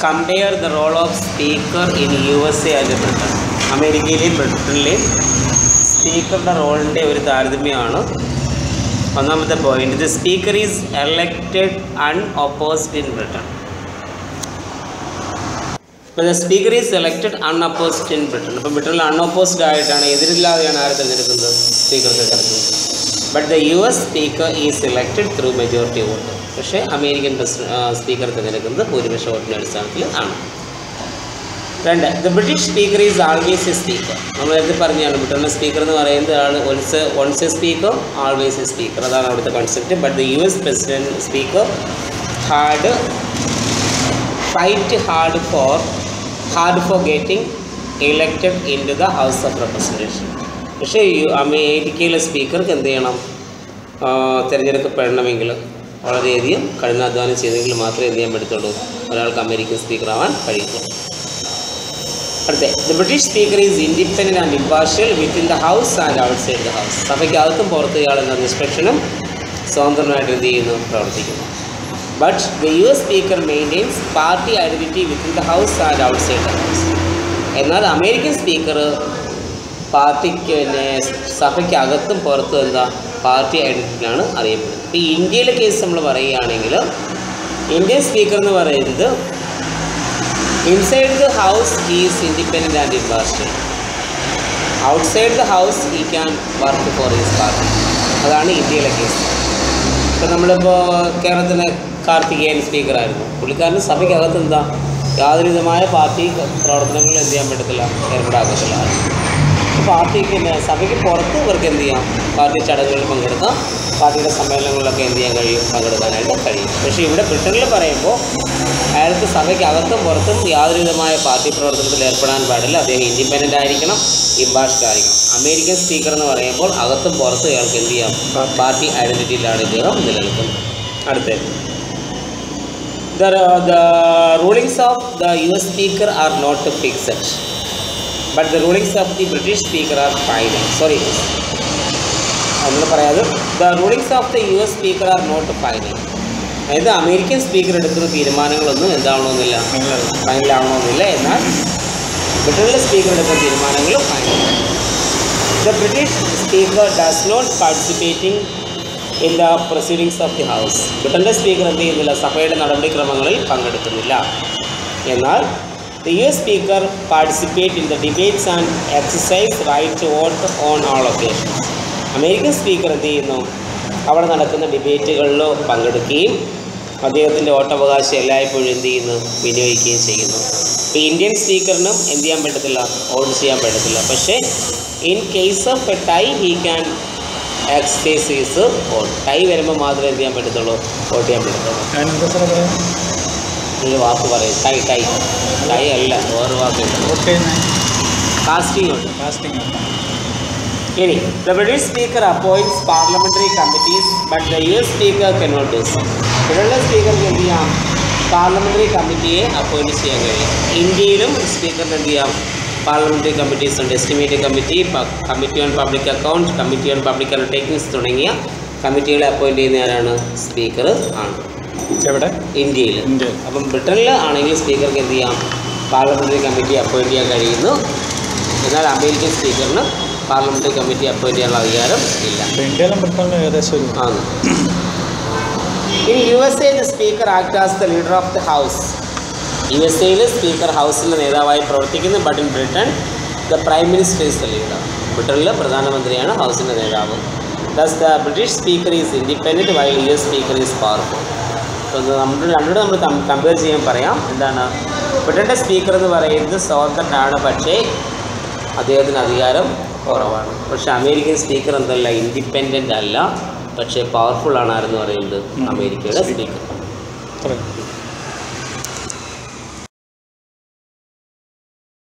compare the role of speaker in USA and Britain. അമേരിക്കയിലെയും ബ്രിട്ടനിലെയും സ്പീക്കറുടെ റോളിൻ്റെ ഒരു താരതമ്യമാണ് ഒന്നാമത്തെ point. The speaker is elected unopposed in Britain. അപ്പോൾ the speaker is elected unopposed in Britain. അപ്പോൾ ബ്രിട്ടനിൽ unopposed ആയിട്ടാണ്, എതിരില്ലാതെയാണ് ആരെ തിരഞ്ഞെടുക്കുന്നത്? സ്പീക്കർ തിരഞ്ഞെടുക്കുന്നത്. But the US speaker is elected through majority vote. പക്ഷേ അമേരിക്കൻ സ്പീക്കർ തിരഞ്ഞെടുക്കുന്നത് ഭൂരിപക്ഷ വോട്ടിൻ്റെ അടിസ്ഥാനത്തിൽ ആണ്. രണ്ട്, the British speaker is always a speaker. നമ്മൾ നേരത്തെ പറഞ്ഞാണ് ബ്രിട്ടനിലെ സ്പീക്കർ എന്ന് പറയുന്നത് ആൾ once a speaker always a speaker, അതാണ് അവിടുത്തെ concept. But the US president speaker had fight hard for getting elected into the house of representation. പക്ഷേ അമേരിക്കയിലെ സ്പീക്കർക്ക് എന്ത് ചെയ്യണം? തിരഞ്ഞെടുക്കപ്പെടണമെങ്കിൽ വളരെയധികം കഠിനാധ്വാനം ചെയ്തെങ്കിൽ മാത്രമേ എന്ത് ചെയ്യാൻ പറ്റത്തുള്ളൂ? ഒരാൾക്ക് അമേരിക്കൻ സ്പീക്കർ ആവാൻ കഴിയുള്ളൂ. അടുത്ത, the British speaker is independent and impartial within the house and outside the house. സഭയ്ക്കകത്തും പുറത്ത് ഇയാൾ എന്ന നിഷ്പക്ഷനും സ്വതന്ത്രനായിട്ട് എന്ത് ചെയ്യുന്നു? പ്രവർത്തിക്കുന്നു. But the US speaker maintains party identity within the house and outside the house. എന്നാൽ അമേരിക്കൻ സ്പീക്കർ പാർട്ടിക്ക് സഭയ്ക്കകത്തും പുറത്തും എന്താ പാർട്ടി ഐഡൻറ്റിറ്റിയിലാണ് അറിയപ്പെടുന്നത്. ഇപ്പോൾ ഈ ഇന്ത്യയിലെ കേസ് നമ്മൾ പറയുകയാണെങ്കിൽ ഇന്ത്യൻ സ്പീക്കർ എന്ന് പറയുന്നത് inside the house he is independent and impartial, outside the house he can work for his party. അതാണ് ഇന്ത്യയിലെ കേസ്. ഇപ്പോൾ നമ്മളിപ്പോൾ കേരളത്തിലെ കാർത്തികേയൻ സ്പീക്കറായിരുന്നു. പുള്ളിക്കാരന് സഭയ്ക്കകത്ത് എന്താ യാതൊരു വിധമായ പാർട്ടി പ്രവർത്തനങ്ങളിൽ എന്ത് ചെയ്യാൻ പറ്റത്തില്ല, ഏർപ്പെടാക്കത്തില്ല. പാർട്ടിക്ക് സഭയ്ക്ക് പുറത്ത് ഇവർക്ക് എന്ത് ചെയ്യാം? പാർട്ടി ചടങ്ങുകളിൽ പങ്കെടുക്കാം, പാർട്ടിയുടെ സമ്മേളനങ്ങളിലൊക്കെ എന്ത് ചെയ്യാൻ കഴിയും? പങ്കെടുക്കാനായിട്ട് കഴിയും. പക്ഷേ ഇവിടെ ബ്രിട്ടനിൽ പറയുമ്പോൾ അയാൾക്ക് സഭയ്ക്കകത്തും പുറത്തും യാതൊരു വിധമായ പാർട്ടി പ്രവർത്തനത്തിൽ ഏർപ്പെടാൻ പാടില്ല. അദ്ദേഹം ഇൻഡിപെൻഡൻ്റ് ആയിരിക്കണം, ഇമ്പാർഷ്യൽ ആയിരിക്കണം. അമേരിക്കൻ സ്പീക്കർ എന്ന് പറയുമ്പോൾ അകത്തും പുറത്തും ഇയാൾക്ക് എന്ത് ചെയ്യാം? പാർട്ടി ഐഡൻറ്റിറ്റിയിലാണ് ഇദ്ദേഹം നിലനിൽക്കുന്നത്. അടുത്ത, the rulings of the US speaker are not fixed, but the rulings of the British speaker are final. Sorry, നമ്മൾ പറയാതെ the rulings of the US speaker are not final. അതായത് അമേരിക്കൻ സ്പീക്കർ എടുക്കുന്ന തീരുമാനങ്ങളൊന്നും എന്താവണമെന്നില്ല, ഫൈനലാവണമെന്നില്ല. എന്നാൽ ബ്രിട്ടനിലെ speaker എടുക്കുന്ന തീരുമാനങ്ങൾ ഫൈനലാണ്. The British speaker does not participating in the proceedings of the house. ബ്രിട്ടൻ്റെ speaker എന്ത് ചെയ്യുന്നില്ല? സഭയുടെ നടപടിക്രമങ്ങളിൽ പങ്കെടുക്കുന്നില്ല. എന്നാൽ the US speaker participate in the debates and exercise right to vote on all occasions. American speaker എന്ത് ചെയ്യുന്നു? അവിടെ നടക്കുന്ന ഡിബേറ്റുകളിലോ പങ്കെടുക്കുകയും അദ്ദേഹത്തിൻ്റെ വോട്ടവകാശം എല്ലായ്പ്പോഴും എന്ത് ചെയ്യുന്നു? വിനിയോഗിക്കുകയും ചെയ്യുന്നു. ഇപ്പോൾ ഇന്ത്യൻ സ്പീക്കറിനും എന്ത് ചെയ്യാൻ പറ്റത്തില്ല? വോട്ട് ചെയ്യാൻ പറ്റത്തില്ല. പക്ഷേ in case of a tie he can exercise his vote. Tie വരുമ്പോൾ മാത്രമേ എന്ത് ചെയ്യാൻ പറ്റത്തുള്ളൂ? വോട്ട് ചെയ്യാൻ പറ്റത്തുള്ളൂ. ഒരു വാക്ക് പറയും, ടൈ അല്ല, വേറെ വാക്ക് കാസ്റ്റിംഗ് ഉണ്ട്. ഇനി the British speaker appoints parliamentary committees but the US speaker cannot do so. ബ്രിട്ടനിലെ സ്പീക്കർക്ക് എന്ത് ചെയ്യാം? പാർലമെൻ്ററി കമ്മിറ്റിയെ അപ്പോയിൻറ്റ് ചെയ്യാൻ കഴിയും. ഇന്ത്യയിലും സ്പീക്കറിന് എന്ത് ചെയ്യാം? പാർലമെൻ്ററി കമ്മിറ്റീസ് ഉണ്ട്. Estimate committee, committee on public account, committee on public undertakings തുടങ്ങിയ കമ്മിറ്റികളെ അപ്പോയിൻറ്റ് ചെയ്യുന്ന ആരാണ്? സ്പീക്കർ ആണ്. എവിടെ? ഇന്ത്യയിൽ. അപ്പം ബ്രിട്ടനിൽ ആണെങ്കിൽ സ്പീക്കർക്ക് എന്ത് ചെയ്യാം? പാർലമെൻ്ററി കമ്മിറ്റി അപ്പോയിൻറ്റ് ചെയ്യാൻ കഴിയുന്നു. എന്നാൽ അമേരിക്കൻ സ്പീക്കറിന് പാർലമെൻ്ററി കമ്മിറ്റി അപ്പോയിൻറ്റ് ചെയ്യാനുള്ള അധികാരം ഇല്ല. ഇന്ത്യയിലും ബ്രിട്ടനിലും ഏകദേശം ആണ്. ഇനി USA the speaker act as the leader of the house. USA speaker ഹൗസിൻ്റെ നേതാവായി പ്രവർത്തിക്കുന്നു. But in Britain the prime minister is the leader. ബ്രിട്ടനിലെ പ്രധാനമന്ത്രിയാണ് ഹൗസിൻ്റെ നേതാവ്. Thus the British speaker is independent while US speaker is powerful. രണ്ടുകൂടെ നമ്മൾ compare ചെയ്യാൻ പറയാം. എന്താണ്? ബ്രിട്ടൻ്റെ സ്പീക്കർ എന്ന് പറയുന്നത് സ്വതന്ത്രനാണ്, പക്ഷേ അദ്ദേഹത്തിന് അധികാരം കുറവാണ്. പക്ഷേ അമേരിക്കൻ സ്പീക്കർ എന്തല്ല? ഇൻഡിപെൻഡൻ്റ് അല്ല, പക്ഷേ പവർഫുൾ ആണ്. ആരെന്ന് പറയുന്നത്? അമേരിക്കയുടെ സ്പീക്കർ.